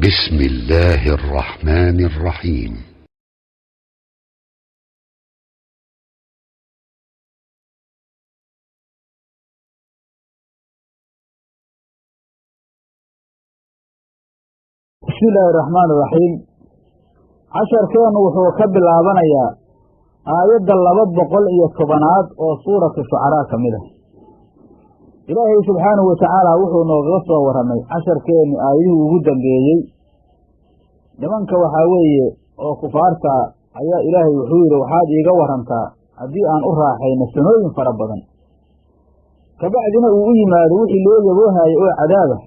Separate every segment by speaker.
Speaker 1: بسم الله الرحمن الرحيم.
Speaker 2: بسم الله الرحمن الرحيم. عشر كان وحوكب العبانيا آيات اللبض بقل إيا الكبنات وصورة الشعراء كمده إلهي سبحانه وتعالى وحو نغصة ورمي عشر كان آيه وجودا بيهي لمنك وحاوي وكفارتا أيها إلهي وحوير وحاد يقورنتا أدي أن أرحين السنوين فربضا كبعدنا أوئيما روحي اللي يبوها يؤي عذابه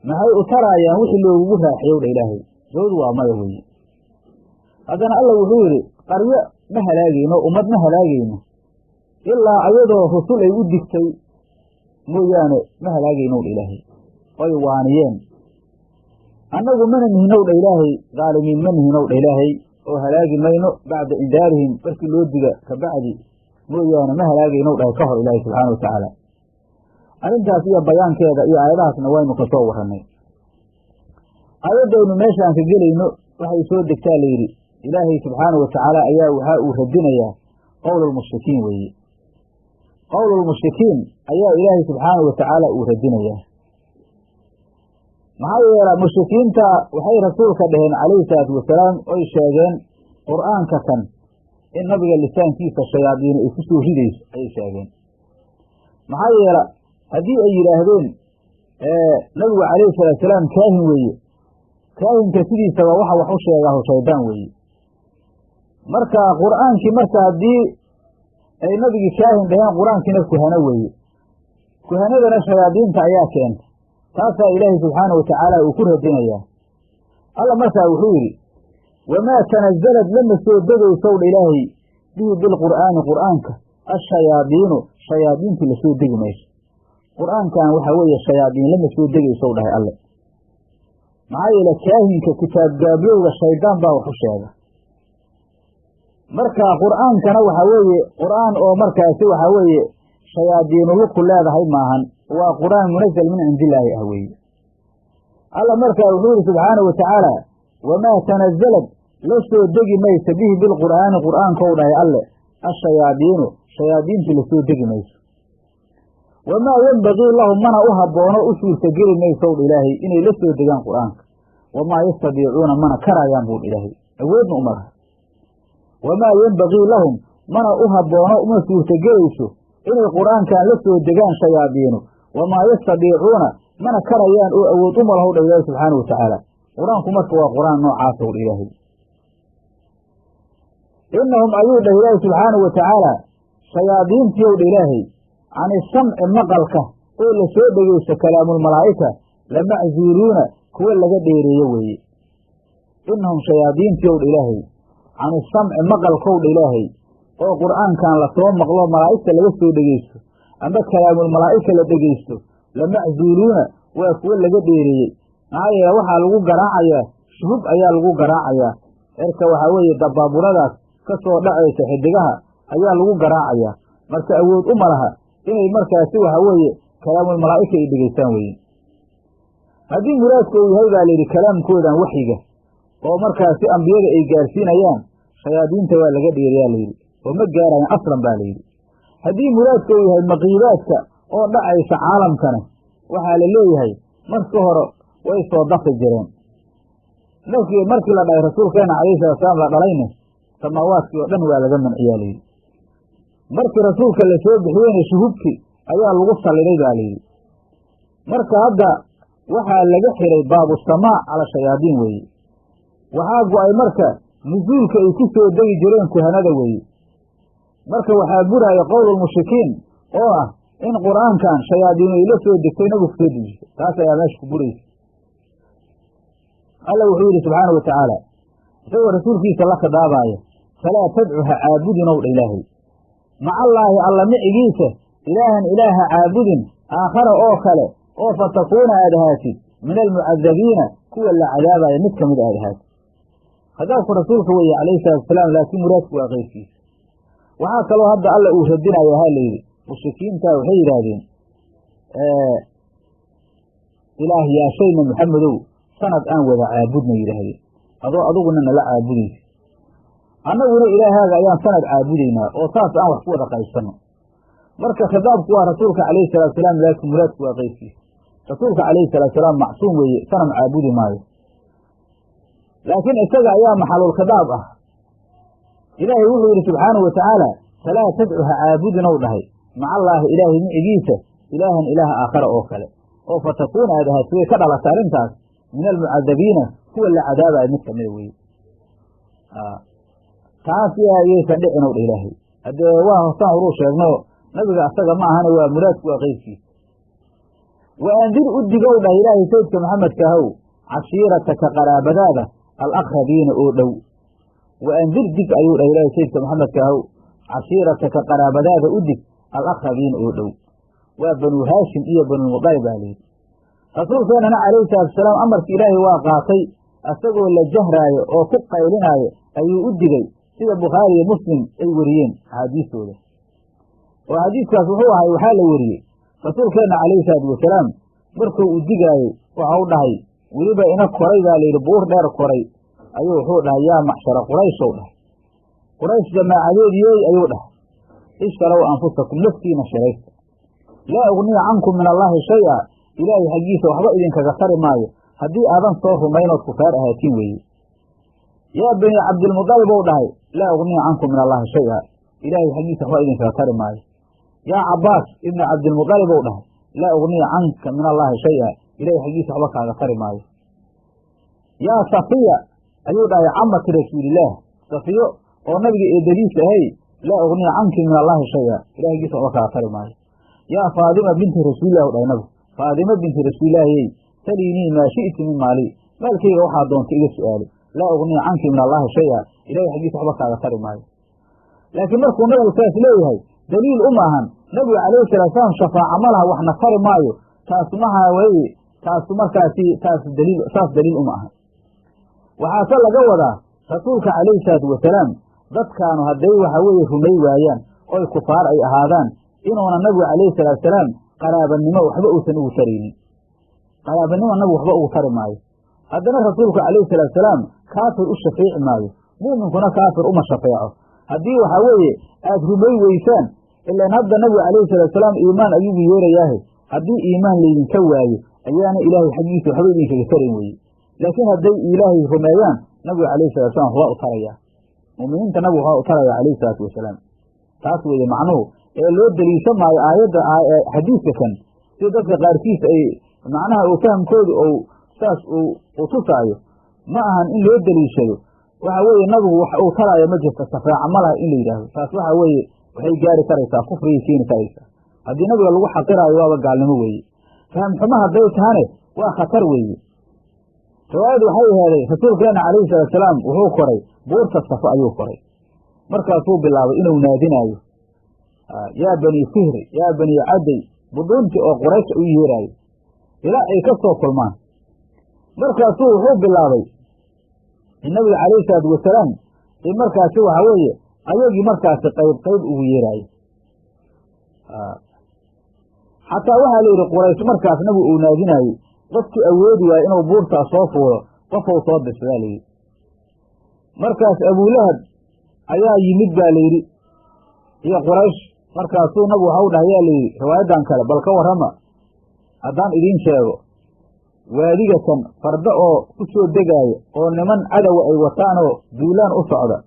Speaker 2: ما هي أترى يا وحي اللي يبوها حيول إلهي جود وما يبوي أذن الله وحوري قرية مهلاقينا ومد مهلاقينا إلا أيضا رسول يودكتي مويانه مهلاقينا الإلهي ويوانيين أنه من هنو الإلهي ظالمين من هنو الإلهي وهلاقي مينو بعد إنذارهم بس الودق كبعد مويانه مهلاقينا الإلهي كفر إلهي سبحانه وتعالى أنت فيها بيان كذا إيه آيات نوين متصور هني أيضا إنه ماشي عن سجل إنه وحي يسود التالي إلهي سبحانه وتعالى أيها وحاء وردنا إياه قول المشركين وي قول المشركين أيها إلهي سبحانه وتعالى وردنا إياه معايا المشركين تا وحي رسولك بهن عليه الصلاة والسلام أي شاغين قرآن كتن إن نبغى اللسان كيف الشياطين يكسوا هديس أي شاغين معايا هذه أي إلهين نبغى عليه الصلاة والسلام كاهن وي كاهن كثير سوا وحوش ياه شيطان وي marka quraanki marka hadii ay nabiga kaahin dhahan quraankiina kuhanaway kuhanadana shayaadiinta ayaa keenta taasa ilaahay subhanahu wa ta'ala uu ku radinaya alla marka wuxuu yiri wama tanazzalat lama soo degayso ilaahay bil quraanka ash-shayaadiin shayaadiinta la soo degmayso quraankan waxa weeye shayaadiin lama soo degayso dhahay alle maayla kaahinka kitaab gaabiyowga shaydaan baa wax u sheega marka quraanka waxa weeye quraan oo markaasi waxa weeye shayaadiinu ku leedahay maahan waa quraan munazal min indilaahi ahweey alla marka wuxuu subhanahu wa ta'ala wama tanazzalat lasoo degi maysa bihi bil quraanka oo dhahay alle ash-shayaadiinu shayaadiintu lasoo degi mayso wama yanbaghi lahum mana u haboono u suurta geli mayso ilaahay inay la soo degaan quraanka wama yastadiicuuna mana karayaan buu ilaahay awoodna u mara وما ينبغي لهم من أهبونه وما سيرتجيسه إن القرآن كان لسه دجان شياطينه وما يستطيعون من كريان أو تمره الله سبحانه وتعالى قرآن كمك وقرآن نوع عاصر إلهي إنهم أيود الله سبحانه وتعالى شياطين تيود إلهي عن السمع مقلك إلا سيدجيس كلام الملائكة لما عزيرون كل لقد يوي إنهم شياطين تيود إلهي عن السمع مقل قول إلهي والقرآن كان لطوم مقلوب ملائكة لبسوا دقيسته أما كلام الملائكة لدقيسته لما عزولون ويقول لقد يريد معايا وحا لغو قراعيا شهوب أيا لغو قراعيا إركا وحاوي دباب ردك كسو دعي سحدقها أيا لغو قراعيا مركا أود أمرها إنه مركا سوى حاوي كلام الملائكة لدقيستان وين هذه مرادك وهذا لكلام كودا وحيقة ومركا سي أنبياء أي جارسين أيام شياطين توا لقد يريالي وما جارين أصلا بالي هذه مراد كويها المغيبات أو دعيس عالم كان وحال اللي هي مركهر ويسوى ضغط الجيران لكن مركي لدى رسول كان عليه الصلاة والسلام لدلينه سماوات يؤذن ولا من عيالي مركي رسول كان لسوى بحوين شهوبك أيها الغصة اللي بالي مركي هذا وحال لجحر باب السماء على الشياطين وي وحاجوا أي مركة نزولك يكسوا دي جرين كهندا وي مركة وحاجورها يقول المشركين إن قرآن كان شياطين يلسوا الدكتين وفتدج تاسا يا ماشي كبريس الله وحيري سبحانه وتعالى سوى رسول في صلاة دابايا فلا تدعها عابد نور إلهي مع الله الله معيسة إله عابد آخر أوكل أو فتكون أدهاتي من المعذبين كل العذاب يمتك من أدهاتي هذا رسولك وي عليه الصلاة والسلام لكن مرادك وغير فيه وحاك الله هذا الله أشدنا يا هالي مشركين تاو حيرادين إله يا شيء من محمد sanad aan wada caabudna yidhaahdeen adoo adiguna nala caabudaysa annaguna ilaahaaga ayaan sanad caabudaynaa oo saas aan wax ku wada qaybsanno marka khitaabku waa rasuulka calayhi salaatusalaam laakiin muraadku waa qaybkiisa rasuulka calayhi salaatusalaam macsuum weeye sanam caabudi maayo laakiin isaga ayaa maxalul khitaab ah ilaahay wuxuu yidhi subxaanahu watacaala falaa tadcu ha caabudin ou dhahay maca allaahi ilaahay micigiisa ilaahan ilaaha aakhara oo kale oo fatakuuna aad ahaad way ka dhalata arrintaas min almucadabiina kuwa la cadaabaya mid kamida weye taas yaysan dhicin ow dha ilaahay haddee waa hosaan horuu sheegno nabiga asaga ma ahana waa muraadku waa qeybkiisa wa andir u digow dhah ilaahay saydka maxamedka ahow cashiirataka qaraabadaada alaqrabiina oo dhow wa andir dig ayuu dhah ilaahay saydka maxamedka ahow cashiirataka qaraabadaada u dig alaqrabiina oo dhow waa banuu haashim iyo banuulmudalib baa layidhi rasuulkeennana calayhi salaatusalaam amarka ilaahay waa qaatay asagoo la jahraayo oo ku qaylinaayo ayuu u digay sida bukhaari iyo muslim ay weriyeen axaadiistooda oo xadiiskaas wuxuu ahay waxaa la weriyey rasuulkeenna calayhi salaatu wasalaam markuu u digaayey waxa u dhahay weliba ina koray baa layidhi buur dheer koray ayuu wuxuu dhahay yaa macshara qurayshow dhahay quraysh jamaacadeediyey ayuu dhahay ishkalow anfusakum naftiina shiraysta laa ugniya cankum min allaahi shay-a ilaahay xaggiisa waxba idinkaga tari maayo haddii aadan soo rumaynood kufaar ahaatiin weeye yaa bani cabdilmudalib ou dhahay laa ugniya cankum min allaahi shay-a ilaahay xaggiisa waxba idinkaga tari maayo yaa cabbaas ibni cabdilmudalib ou dhahay laa ugniya canka min allaahi shay-a ilaahay xaggiisa waxba kaaga tari maayo yaa safiya ayuu dhahay camati rasuulillaah safiyo oo nabiga eedadiis ahay laa ugniya canki min allaahi shay-a ilahay xaggiisa waxba kaaga tari maayo yaa faadima binti rasuulilah u dhahay nabigu faadima binti rasuulilaahiyey saliinii maa shi'ti min maali maalkayga waxaa doonta iga su'aalo laa ugniya canki min allaahi shay-a ilahay xaggiisa waxba kaaga tari maayo laakiin markuu nabigu saas leeyahay daliil uma ahan nabigu calayhi salaatusalaam shafaaca ma laha waxna tari maayo taasu maha weye taasu markaasi saas daliil uma ahan waxaase laga wadaa rasuulka calayhi salaatu wasalaam dadkaanu hadday waxa weeye rumay waayaan oy kufaar ay ahaadaan inuuna nabigu calayhi salaatusalaam qaraabanimo waxba uusan ugu taraynin qaraabanimo nabigu waxba ugu tari maayo haddana rasuulku calayhi salaatusalaam kaafir u shafeeci maayo mu'minkuna kaafir uma shafeeco haddii waxaa weeye aada rumay weysaan ilaan hadda nabigu calayhi salaatusalaam iimaan ayugu yeerayaahe haddii iimaan laydinka waayo ayaana ilaahay xaggiisa waxba idinkaga tarayn weye laakiin hadday ilaahay rumeeyaan nabigu calayhi salatusalam waxbaa u tarayaa mu'miniinta nabigu waxbaa u taraya calayhi salaatu wasalaam taas weeye macnuhu ee loo deliishan maayo aayadda xadiidka kan sida dadka qaarkiis ay macnaha uu fahamkoodu ou saas uu tusaayo ma ahan in loo deliishado waxa weeye nabigu wax uu taraayo ma jirta shafaaca ma laha in la yidhaahdo taas waxa weeye waxay gaari karaysaa kufrigay keeni karaysaa haddii nabiga lagu xaqiraayo waaba gaalnimo weeye faham xumo hadday tahane waa khatar weeye riwaayadu waxay aheeday rasuulkeena calayhi salaatusalaam wuxuu koray buurta safo ayuu koray markaasuu bilaabay inuu naadinaayo yaa bani fihri yaa bani caday buduuntii oo quraysh u yeeraayo ilaa ay ka soo kulmaan markaasuu wuxuu bilaabay in nabiga calayhi salaatu wasalaam in markaasi waxa weeye ayagii markaasi qayb ugu yeeraayo xataa waxaa la yidhi quraysh markaas nabigu uu naadinaayey qofkii awoodi waayo inuu buurtaas soo fuulo qofou soo dirsadaa layidhi markaas abulahab ayaa yimid baa layidhi iyo quraysh markaasuu nabigu waxa u dhahay yaa layidhi riwaayadan kale bal ka warrama haddaan idiin sheego waadigatan farda oo ku soo degaayo oo niman cadowa ay wataanoo duulaan u socda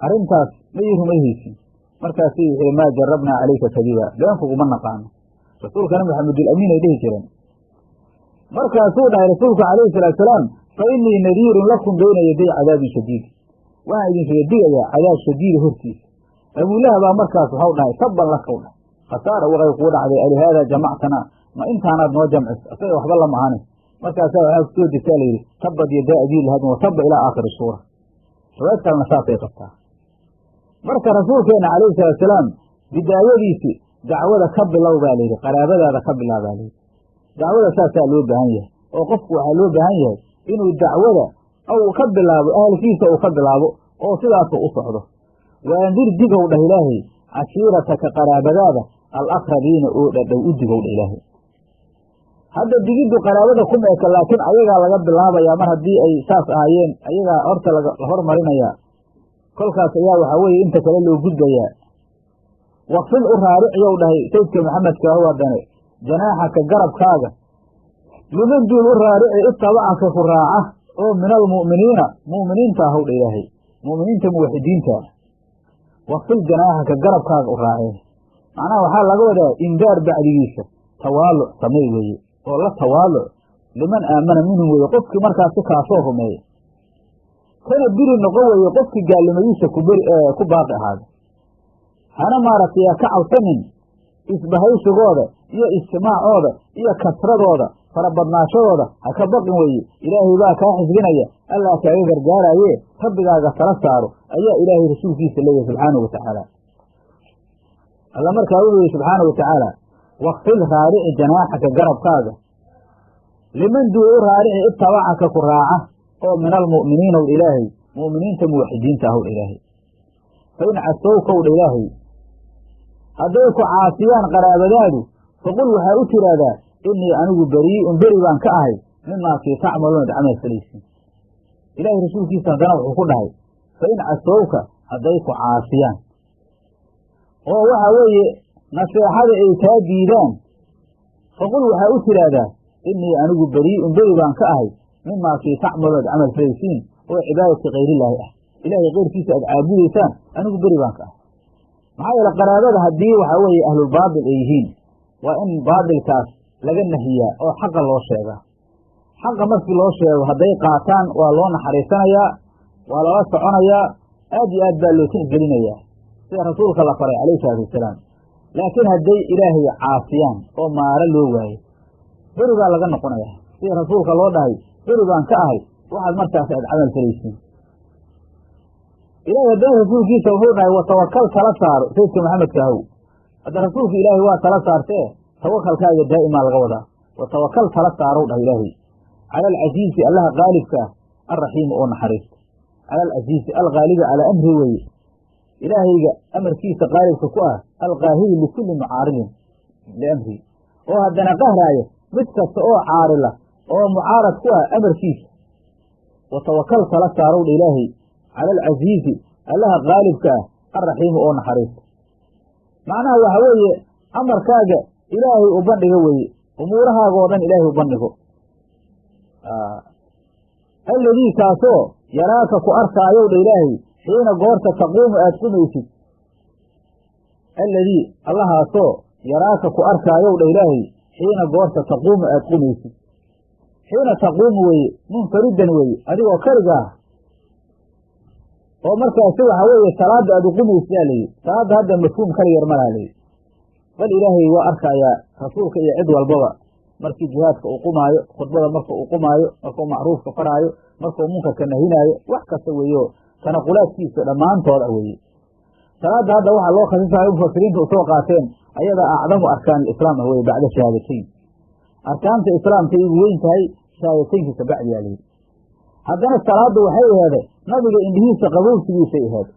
Speaker 2: arrintaas ma ii rumayhaysin markaasuu wuxuu maa jarabnaa calayka kadiba beenkuguma naqaano rasuulkana maxamedulamiin ay dhihi jireen markaasuu dhahay rasuulku calayhi salaatusalaam fa innii nadiirun lakum bayna yaday cadaabin shadiid waxaan idinkaga digayaa cadaab shadiida hortiisa abulahabaa markaas waxau dhahay tabban laka u dhahay khasaara waqay kuu dhacday alihaadaa jamactanaa ma intaanaad noo jamcis asaga waxba lama ahani markaasaa waxaa kusoo degtaa layidhi tabbad yadaa abii lahabin watabba ilaa aakhiri suura riwaayad kalena saasay qabtaa marka rasuulkeena calayhi salaatusalaam bidaayadiisi dacwada ka bilow baa layidhi qaraabadaada ka bilaab baa layidhi dacwada saasaa loo baahan yahay oo qofku waxaa loo baahan yahay inuu dacwada uu ka bilaabo ahalkiisa uu ka bilaabo oo sidaasu u socdo waandir digow dhah ilaahay cashiirataka qaraabadaada alaqrabiina oo dhadhow u digow dhah ilaahay hadda digiddu qaraabada kuma eka laakiin ayagaa laga bilaabayaa mar haddii ay saas ahaayeen ayagaa horta la hormarinayaa kolkaas ayaa waxaa weeye inta kale loo gudbayaa waqfil u raariciyow dhahay saydka maxamedka ahu haddane janaaxaka garabkaaga liman duul u raarici itabacaka ku raaca oo min almu'miniina mu'miniinta ahow dha ilaahay mu'miniinta muwaxidiinta waqfil janaaxaka garabkaaga u raacee macnaha waxaa laga wadaa indaar bacdigiisa tawaaluc samey weeye oo la tawaaluc liman aamana minhum weeye qofkii markaasi kaasoo rumeeya kana biri noqon weeye qofkii gaalnimadiisa ku baaqi ahaada hana maaragtay ka cabsanin isbahaysigooda iyo ijtimaacooda iyo kasradooda farabadnaashadooda ha ka baqin weeye ilaahay baa kaa xifdinaya allaa kaaga gargaaraaye rabbigaaga tala saaro ayaa ilaahay rasuulkiisa leeyahay subxaanahu watacaala alla markaa wuxuu yihi subxaana wa tacaala waqfil raarici janaaxaka garabkaaga liman duul u raarici itabacaka ku raaca oo min almu'miniina wdha ilaahay mu'miniinta muwaxidiinta ahowdha ilaahay fa in casowka wdha ilaahay hadday ku caasiyaan qaraabadaadu faqul waxaa u tiraahdaa innii anigu berii'un beri baan ka ahay mimaa kii tacmaluuna ad camal falaysiin ilaahay rasuulkiisa haddana wuxuu ku dhahay fa in casowka hadday ku caasiyaan oo waxa weeye naseexada ay kaa diidaan faqul waxaa u tiraahdaa innii anigu berii'un beri baan ka ahay mimaa kii tacmaluuna ad camal falaysiin oo cibaadati kayrillaahi ah ilaahay keyrkiisa aad caabudaysaan anigu beri baan ka ahay maxaa yeele qaraabada haddii waxaa weeye ahlulbaatil ay yihiin waa in baatilkaas laga nahiyaa oo xaqa loo sheegaa xaqa markii loo sheego hadday qaataan waa loo naxariisanayaa waa lala soconayaa aad iyo aad baa loo tixgelinayaa sida rasuulka la faray calayhi salaatu wasalaam laakiin hadday ilaahay caasiyaan oo maaro loo waayo beri baa laga noqonayaa sida rasuulka loo dhahay beri baan ka ahay waxaad markaas aad camal falaysiin ilaahay haddana rasuulkiisa wuxuu dhahay watawakal tala saaro saydka maxamedka ahow hadda rasuulka ilaahay waa tala saartee tawakalkaaga daa'imaa laga wadaa watawakal tala saarow dhah ilaahay cala alcasiizi allaha qaalibka ah alraxiimi oo naxariista cala alcasiizi algaalibi calaa amri weeye ilaahayga amarkiisa qaalibka ku ah alqaahiri likulli mucaaridin liamri oo haddana qahraayo mid kasta oo caarila oo mucaarad ku ah amarkiisa watawakal tala saarow dha ilaahay cala alcasiizi allaha qaalibka ah alraxiimi oo naxariista macnaha waxa weeye amarkaaga ilaahay u bandhigo weeye umuurahaaga oo dhan ilaahay u bandhigo alladii kaasoo yaraaka ku arkaayow dha ilaahay xiina goorta taquumu aad qumaysid alladii allahaasoo yaraaka ku arkaayow dha ilaahay xiina goorta taquumu aad qumaysid xiina taquumu weeye munfaridan weeye adigoo keliga ah oo markaasi waxaa weeye salaadda aad uqumaysaa layidhi salaadda hadda mafhuum kala yar malaha layidhi bal ilaahay waa arkayaa rasuulka iyo cid walbaba markii jihaadka uu qumaayo khudbada marka uu qumaayo markuu macruufka faraayo markuu munkarka nahinaayo wax kasta weeyo tanaqulaadkiisa dhammaantooda weeye salaadda hadda waxaa loo khasisayo mufasiriinta usoo qaateen ayadaa acdamu arkaan alislaam ah weye bacda shahaadateyn arkaanta islaamka igu weyn tahay shahaadateynkiisa bacdiyaa layidhi haddana salaaddu waxay aheeday nabiga indhihiisa qabowsigiisay aheed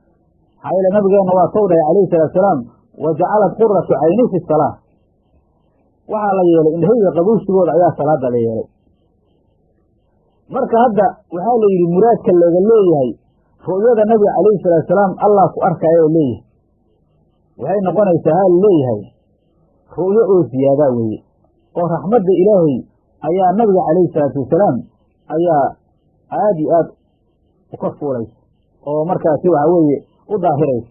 Speaker 2: maxaa yeele nabigeenna waa sow dhahay calayhi salaatusalaam wa jacalat quratu cayni fi salaa waxaa la yeelay indhahayga qabowsigooda ayaa salaada la yeelay marka hadda waxaa la yidhi muraadka laga leeyahay ru'yada nabiga calayhi salaatusalaam allah ku arkaya oo leeyahay waxay noqonaysaa haa la leeyahay ru'yo oo ziyaadaa weeye oo raxmadda ilaahay ayaa nabiga calayhi salaatu wasalaam ayaa aad iyo aad u ka fuulaysa oo markaasi waxa weeye u daahiraysa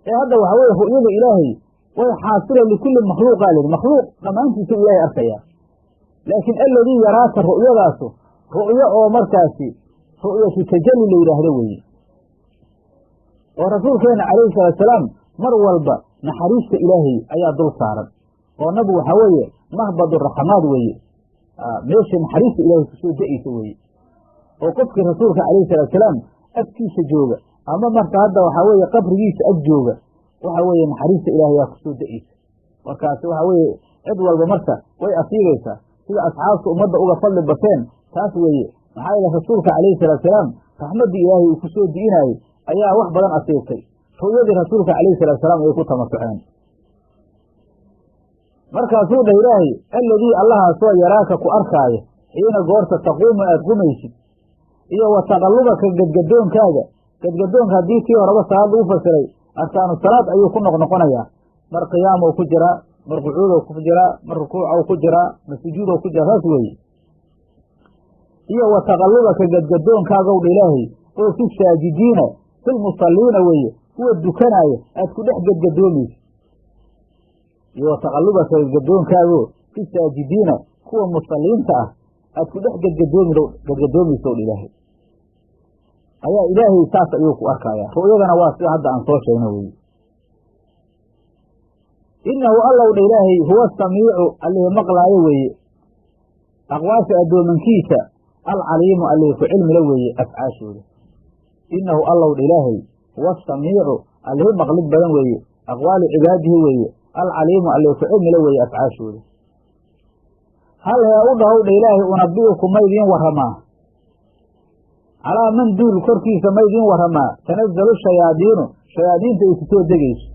Speaker 2: ee hadda waxa weeye ru'yada ilaahay way xaasila likulli makhluuqaa layidhi makhluuq dhammaantiisa ilaahay arkayaa laakiin alladii yaraaka ru'yadaasu ru'yo oo markaasi ru'yatu tajalli la yidhaahdo weeye oo rasuulkeena calayhi salaatusalaam mar walba naxariista ilaahay ayaa dul saaran oo nabigu waxaa weeye mahbadu raxmaad weeye meesha naxariista ilaahay kusoo da-aysa weeye oo qofkii rasuulka calayhi salaatusalaam agtiisa jooga ama marka hadda waxaa weeye qabrigiisa ag jooga waxa weeye naxariista ilaahay yaa kusoo da-aysa markaasi waxa weeye cid walba marka way asiigaysaa sida asxaabta ummadda uga fadli bateen taas weeye maxaa yeele rasuulka calayhi salaatusalaam raxmaddii ilaahay uu kusoo di'inaayey ayaa wax badan asiibtay ru'yadii rasuulka calayhi salaatusalaam ay ku tamasuceen markaasuu dhah ilaahay alladii allahaasoo yaraaka ku arkaayo xiina goorta taquumu aad qumaysid iyo wa taqallubaka gadgadoonkaaga gadgadoonka haddii kii horeba salaad lagu fasiray arkaanu salaad ayuu ku noqnoqonayaa mar qiyaamow ku jiraa mar qucuudow ku jiraa mar rukuucow ku jiraa mar sujuudow ku jiraa saas weeye iyo wa taqallubaka gadgadoonkaagow dha ilaahay oo fi saajidiina filmusalliina weeye kuwa dukanaaya aad ku dhex gadgadoomaysa iyo wa taqallubaka gadgadoonkaago fi saajidiina kuwa musalliinta ah aad ku dhex gadgadoomaysa o dha ilaahay ayaa ilaahay saas ayuu ku arkayaa ru'yadana waa sida hadda aan soo sheegno weye innahu allow dha ilaahay huwa samiicu allih maqlaayo weeye aqwaasha addoomankiisa alcaliimu allih ku cilmila weeye afcaashooda innahu allow dha ilaahay huwa samiicu allih maqlid badan weeye aqwaali cibaadihi weeye alcaliimu allih ku cilmila weeye afcaashooda hal hee u dhahow dha ilaahay unabi'uku maydiin warramaa calaa man duul korkiisa maydiin warramaa tanazzalu shayaadiinu shayaadiinta ay ku soo degayso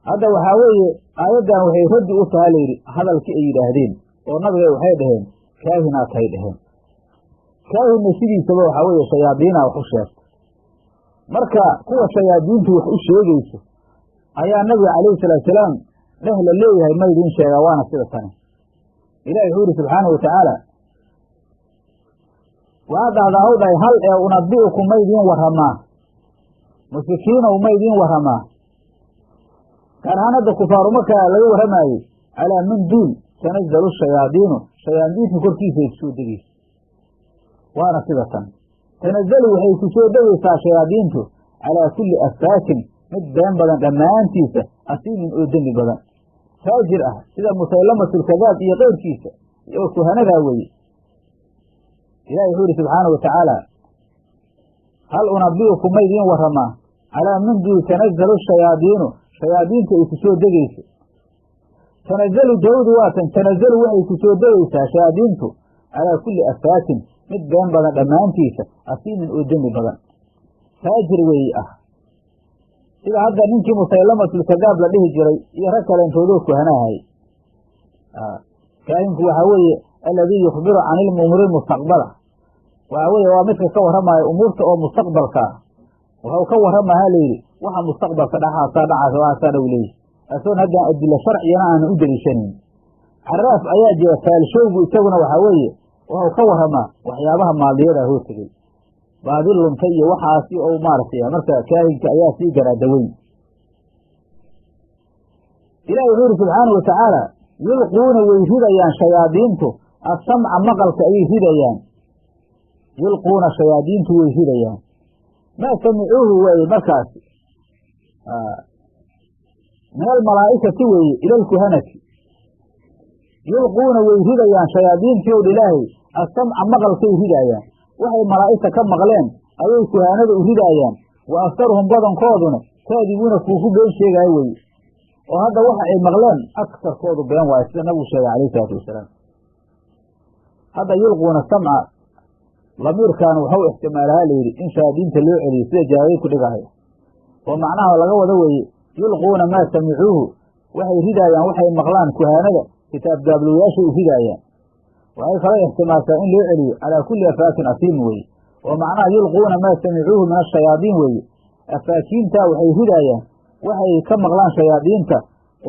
Speaker 2: hadda waxaa weeye aayaddan waxay raddi u taha layidhi hadalkii ay yidhaahdeen oo nabiga waxay dhaheen kaahinaa tahay dhaheen kaahinna sidiisaba waxaa weeye shayaadiinaa wax u sheegta marka kuwa shayaadiintu wax u sheegayso ayaa nabiga calayhi salaatusalaam dheh la leeyahay maydiin sheegaa waana sida tani ilahi wuxuu yidhi subxaana wa tacaala waxaa dhahdaa haw dhahay hal ee unabi'uku maydiin warramaa mushrikiinow maydiin warramaa gaar ahaan hadda kufaaru markaa laga warramaayey calaa man duul tanazzalu shayaadiinu shayaadiinta korkiisa ay ku soo degayso waana sida tan tanazzalu waxay ku soo degaysaa shayaadiintu calaa kulli affaakin mid been badan dhammaantiisa asiimin oo dembi badan faajir ah sida musaylamatulkadaab iyo keyrkiisa oo kuhanadaa weeye ilahi wuxuu yidhi subxaana wa tacaala hal unabi'uku maydiin warramaa calaa man duul tanazzalu shayaadiinu shayaadiinta ay ku soo degayso tanazzalu daawdu waatan tanazzalu waxay ku soo degaysaa shayaadiintu calaa kulli affaakin mid been badan dhammaantiisa asiimin oo dembi badan faajir weeye ah sida hadda ninkii musaylamatulkadaab la dhihi jiray iyo rag kaleentoodoo kuhanahay kaahinku waxaa weeye alladii yukhbiru can ilumuuri mustaqbala waxaa weeye waa midka ka warramaayo umuurta oo mustaqbalkaa wuxuu ka warramahaa layidhi waxa mustaqbalka dhaxaasaa dhacaasa waasaa dhow leeyi asoon haddaan adilla sharcigana aanan u deliishanayn caraaf ayaa jira faalshowgu isaguna waxaa weeye wuxuu ka warramaa waxyaabaha maadiyadaa hoo tegey baadi luntay iyo waxaasi ou maaragtay marka kaahinka ayaa sii garaadaweyn ilahi wuxuu yidhi subxaanau watacaala yulquuna way ridayaan shayaadiintu assamca maqalka ayay ridayaan yulquuna shayaadiintu way ridayaan maa samicuuhu weeye markaasi min almalaa'ikati weeye ila alkuhanati yulquuna way ridayaan shayaadiintii ow ilaahay assamca maqalkay ridaayaan waxay malaa'igta ka maqleen ayay kuhaanada u ridaayaan wa aktaruhum badankooduna kaadibuuna kuuku been sheegaayo weye oo hadda waxa ay maqleen agsarkoodu been waayo sida nabigu sheegay calayhi salaatu wasalaam hadda yulquuna samca lamiirkan waxau ixtimaalahaa layidhi in shayaadiinta loo celiyo sida jawaabay ku dhigahay oo macnaha laga wada weeye yulquuna maa samicuuhu waxay ridaayaan waxay maqlaan kuhaanada kitaab gaabloyaashay u ridaayaan waxay kala ixtimaaltaa in loo celiyo calaa kulli afaakin asiim weeye oo macnaha yulquuna maa samicuuhu min ashayaadiin weeye afaakiintaa waxay ridaayaan waxay ka maqlaan shayaadiinta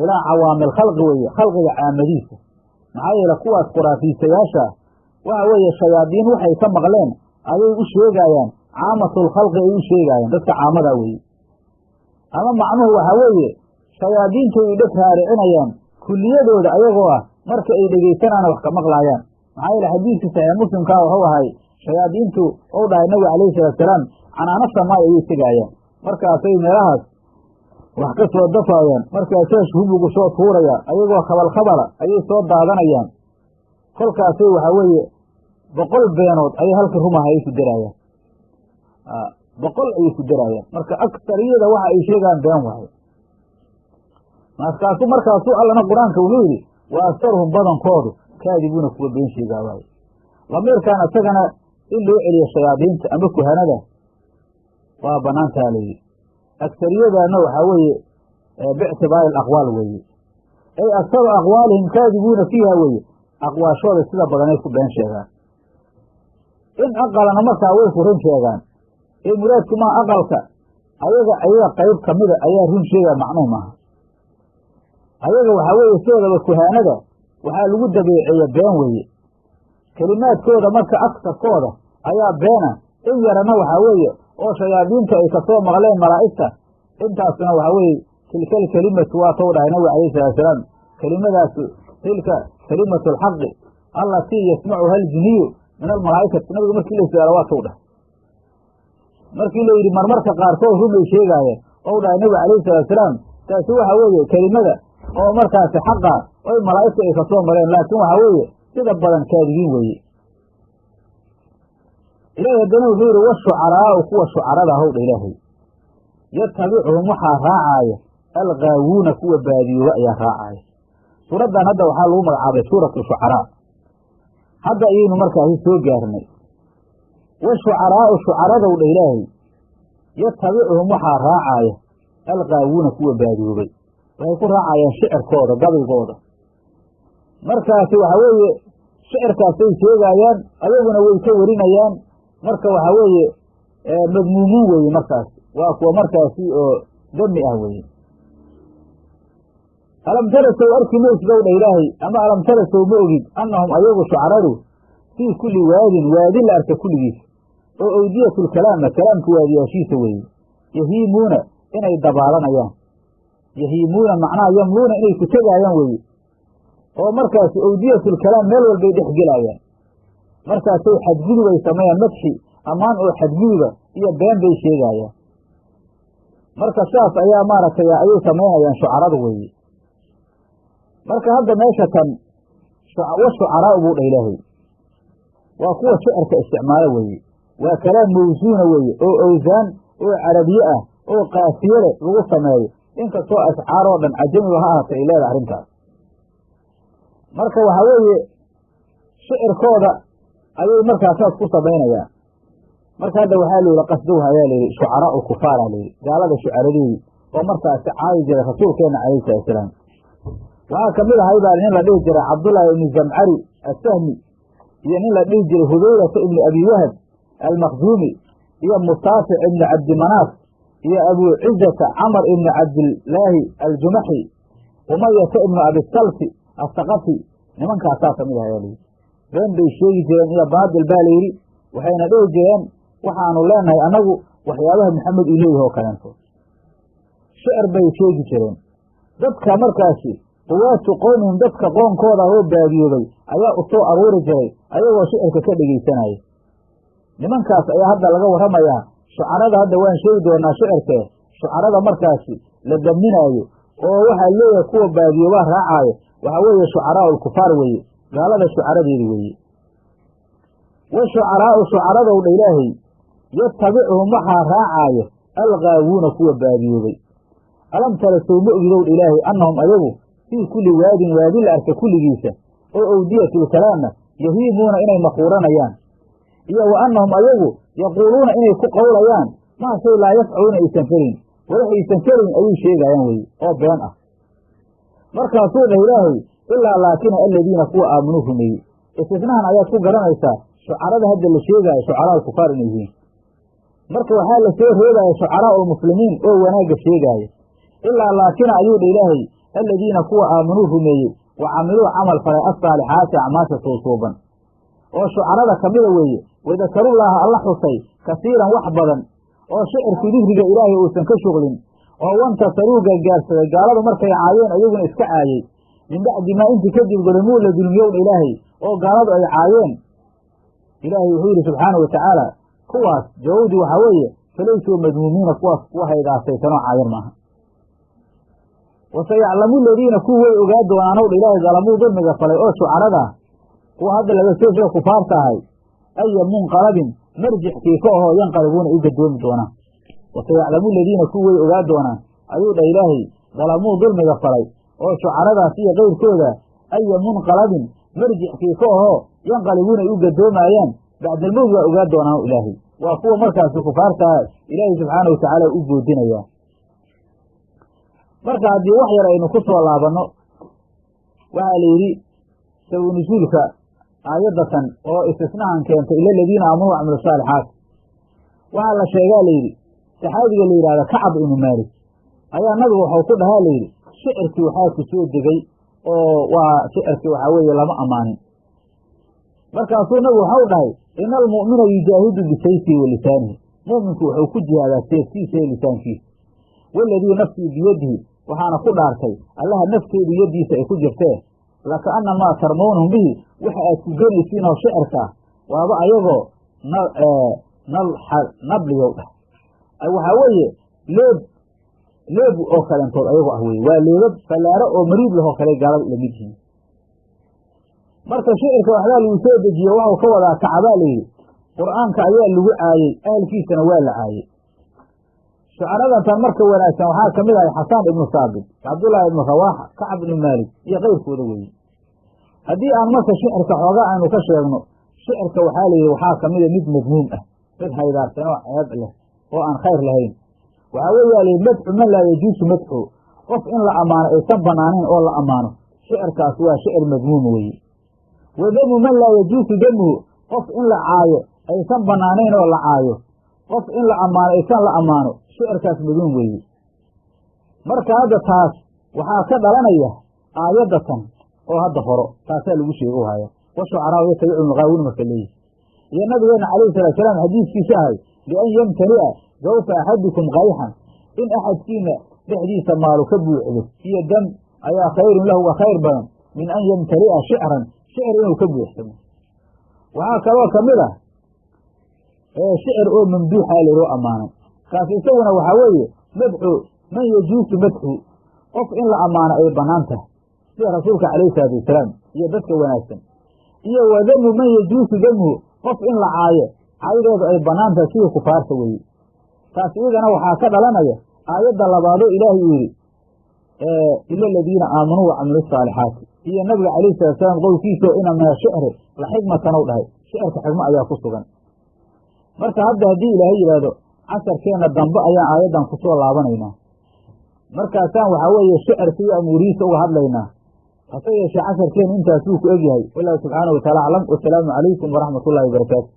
Speaker 2: ilaa cawaamil khalqi weeye khalqiga caamadiisa maxaa yeele kuwaas khuraafiisayaasha waxa weeye shayaadiin waxay ka maqleen ayay u sheegaayaan caamatul khalqi ay u sheegaayaan dadka caamadaa weeye ama macnuhu waxaa weeye shayaadiintu ay dheg raaricinayaan kulliyadooda ayagoo ah marka ay dhegaysanaana wax ka maqlaayaan maxaa yeele xadiidkii saxiix muslimkaa wuxuu ahay shayaadiintu ou dhahay nabiga calayhi salaatusalaam canaano samaay ayay tegaayaan markaasay meelahaas wax ka soo dafaayaan markaasay hubugu soo tuuraya ayagoo khabalkhabala ayay soo daadanayaan kolkaasay waxaa weeye 100 beenood ayay halka rumaha ay ku daraayaan 100 ayay ku daraayaan marka aksariyada waxa ay sheegaan been waayo markaasu allana qur-aanka wuxuu yidhi wa aktaruhum badankoodu kaadibuuna kuwa been sheegaa waayo lamiirkan isagana in loo celiyo shayaadiinta ama kuhanada waa banaantaa layidhi agsariyadaana waxaa weeye biictibaari alaqwaal weeye ay aktaru aqwaalihim kaadibuuna fiiha weeye aqwaashooda sida badanay ku been sheegaan in aqalana markaa way ku run sheegaan ee muraadku maa aqalka ayaga qayb ka mida ayaa run sheegaa macnuhu maaha ayaga waxaa weeye sidoodaba kuhaanada waxaa lagu dabeeceeya been weeye kelimaadkooda marka agsarkooda ayaa beena in yarana waxaa weeye oo shayaadiinta ay kasoo maqleen malaa'igta intaasna waxaa weeye tilka alkelimatu waa tou dhahay nabiga alayhi salaatusalaam kelimadaas tilka kelimatu alxaqi allatii yasmacuha aljiniyu min almalaa'ikati nabiga markii la su-aala waa tou dhahay markii la yidhi marmarka qaarkood rumay sheegaayeen ou dhahay nabiga alayhi salaatusalaam taasi waxaa weeye kelimada oo markaasi xaqa oy malaa'igta ay kasoo mareen laakiin waxaa weeye sida badan kaadibiin weeye ilaahay haddana wuxuu yidhi washucaraa'u kuwa shucarada howdha ilaahay yatabicuhum waxaa raacaaya algaawuuna kuwa baadiyooba ayaa raacaaya suuraddan hadda waxaa lagu magacaabay suuratu shucaraa hadda ayaynu markaasi soo gaarnay washucaraa'u shucaradowdha ilaahay yatabicuhum waxaa raacaaya algaawuuna kuwa baadiyoobay waxay ku raacayaan shicirkooda gabaygooda markaasi waxaa weeye shicirkaasay sheegaayaan ayaguna way ka warinayaan marka waxaa weeye madmuumuun weeye markaasi waa kuwa markaasi oo dami ah weeye alam tarasow arki maysdowdha ilaahay ama alam tarasow ma ogid annahum ayagu shucaradu fii kulli waadin waadi la arka kulligiisa oo awdiyatulkalaama kalaamka waadiyaashiisa weeye yahiimuuna inay dabaalanayaan yahiimuuna macnaha yamluuna inay ku tegaayaan weeye oo markaasi awdiyatulkalaam meel walbay dhex gelaayaan markaasay xadgudub ay sameeyaan madxi ammaan oo xadguduba iyo been bay sheegaayaan marka saas ayaa maaragtay ayay samaynayaan shucaradu weeye marka hadda meesha tan washucaraa'u buu dha ilaahay waa kuwa shicirka isticmaalo weeye waa kalaam mawsuuna weeye oo awsaan oo carabiye ah oo qaafiye leh lagu sameeyo inkastoo ashcaar oo dhan cajamiba ha ahaatay ay leedahay arrintaas marka waxaa weeye shicirkooda ayay markaasaas ku samaynayaan marka hadda waxaa la yidhi qasdowha ayaa layidhi shucaraa'u kufaara layidhi gaalada shucaradeedii oo markaasi caayi jiray rasuulkeenna calayhi salatusalaam waxaa ka mid ahay baa nin la dhihi jiray cabdullaahi ibni zamcari assahmi iyo nin la dhihi jiray hubayrata ibni abi wahab almakhzuumi iyo musaafic ibni cabdimanaaf iyo abuu cizata camar ibni cabdillaahi aljumaxi umayata ibnu abisalfi assaqafi nimankaasaa ka mid ahay aa layidhi been bay sheegi jireen iyo baadil baa layidhi waxayna dhihi jireen waxaanu leenahay annagu waxyaabaha maxamed uu leeyahay oo kaleento shicir bay sheegi jireen dadka markaasi quwaatu qowmihim dadka qoonkooda oo baadiyoobay ayaa u soo aruuri jiray ayagoo shicirka ka dhegaysanaya nimankaas ayaa hadda laga warramayaa shucarada hadda waan sheegi doonaa shicirkee shucarada markaasi la daminaayo oo waxaa leeyahay kuwa baadiyoobaha raacaayo waxaa weeye shucaraa'u alkufaar weeye gaalada shucaradeedi weeye washucaraa'u shucaradowdha ilaahay yatabicuhum waxaa raacaayo algaawuuna kuwa baadiyoobay alam tara sow ma ogidowdha ilaahay annahum ayagu fii kulli waadin waadi la arka kulligiisa oo awdiyatulkalaama yahiimuuna inay maquuranayaan iyo wa annahum ayagu yaquuluuna inay ku qowlayaan maa shay laa yafcaluuna aysan felin walax aysan felin ayay sheegaayaan weye oo been ah markaasuu dhah ilaahay ilaa laakina aladiina kuwa aaminuu rumeeyey istisnahan ayaad ku garanaysaa shucarada hadda la sheegaayo shucaraa kufaar inay yihiin marka waxaa la soo reebaaya shucaraa'u almuslimiin oo wanaagga sheegaaya ilaa laakina ayuu dha ilaahay aladiina kuwa aaminuu rumeeyey wa camiluu camal falay assaalixaati acmaasha suusuuban oo shucarada ka mida weeye wadakarullaaha alla xusay kasiiran wax badan oo shicirkii dikriga ilaahay uusan ka shuqlin oo wantasaruu gargaarsaday gaaladu markay caayeen ayaguna iska caayey min bacdi maa intii kadib golimuu la dulmiyowna ilaahay oo gaaladu ay caayeen ilaahay wuxuu yidhi subxaana wa tacaala kuwaas jawaabdii waxaa weeye falaysuu madmuumiina kuwaas kuwa haydaasaysanoo caayan maaha wasayaclamu aladiina kuwa way ogaa doonaanow dha ilaahay dalamuu dulmiga falay oo shucaradaa kuwa hadda laga soo sheega kufaarta ahay aya munqalabin marjixkii ka ahoo yanqalibuuna u gadoomi doonaan wasayaclamu aladiina kuwa way ogaa doonaan ayuu dha ilaahay dalamuu dulmiga falay oo shucaradaas iyo kayrkooda aya munqalabin marjixkii ka ahoo yanqalibuuna ay u gadoomaayaan bacdalmowd waa ogaa doonaan ilaahay waa kuwa markaasi kufaartaa ilaahay subxaana wa tacaala u goodinayaa marka haddii wax yar aynu ku soo laabanno waxaa la yidhi sawi nusuulka aayadatan oo istisnahan keentay ila aladiina aamanuu wacamilu saalixaat waxaa la sheegaa layidhi saxaabiga la yidhahda kacab ibnu maalik ayaa nabigu waxau ku dhahaa layidhi shicirkii waxaa ku soo degay oo waa shicirkii waxaa weeye lama ammaanin markaasuu nabigu waxau dhahay ina almu'mina yujaahidu bisayfihi wa lisaanihi mu'minku wuxuu ku jihaadaa seeftiisa iyo lisaankiisa waaladii nafsii biyadihi waxaana ku dhaartay allaha nafteedu yaddiisa ay ku jirtee lakaannamaa tarmuunhum bihi waxa aad ku genaysiin oo shicirkaa waaba ayagoo nabliyow dhah waxaa weeye leeb oo kalentood ayago ah weye waa leebab fallaaro oo mariib lahoo kale gaalada ila mid yihiin marka shicirka waxbaa lagu soo dejiye waxau ka wadaa kacabaa layidhi qur'aanka ayaa lagu caayey ahalkiisana waa la caayey shucaradantan marka wanaagsan waxaa ka mid ahay xasaan ibnu saabit cabdullaahi ibnu rawaaxa kacab ibnu maalik iyo keyrkooda weeye haddii aan marka shicirka xoogaa aynu ka sheegno shicirka waxaa layidhi waxaa ka mida mid madmuum ah mid haydaarsan oo ceeb leh oo aan khayr lahayn waxaa weeyaa layidhi madxu man laa yajuusu madxu qof in la ammaano aysan banaanayn oo la ammaano shicirkaas waa shicir madmuum weeye wa damu man laa yajuusu damuhu qof in la caayo aysan banaanayn oo la caayo qof in la ammaano aysan la ammaano shicirkaas madmuum weeye marka hadda taas waxaa ka dhalanaya aayadatan oo hadda horo taasaa lagu sheego haya washucaraa yatabicu lmuqaawin marka leeyihi iyo nabigeena calayhi salatu salaam xadiiskiisa ahay bian yamtani'a zawfa axadikum kayxan in axadkiina dhexdiisa maalu ka buuxdo iyo dam ayaa khayrun lahu wa khayr badan min an yamtali'a shicran shicir inuu ka buuxsamo waxaa kaloo ka mid ah shicir oo mamduuxa layroo ammaanay kaas isaguna waxaa weeye madxu man yajuusu madxu qof in la ammaano ay bannaan tahay sida rasuulka calayhi salaatu wasalaam iyo dadka wanaagsan iyo wa damu man yajuusu damuhu qof in la caayo caydeedu ay bannaan tahay sidii kufaarta weeye taas iyadana waxaa ka dhalanaya aayadda labaadoo ilaahay uu yidhi ila aladiina aamanuu wacamilu saalixaati iyo nabiga calayhi salatu salaam qowlkiisao ina min ashicri la xikmatan ou dhahay shicirka xigmo ayaa ku sugan marka hadda haddii ilaahay yidhaahdo casharkeenna dambe ayaan aayaddan ku soo laabanaynaa markaasaan waxaa weeye shicirka iyo amuurihiisa uga hadlaynaa hase yeeshee casharkeenna intaasuu ku egyahay wallahu subxaanahu wataala aclam wasalaamu calaykum waraxmat ullahi wabarakaatu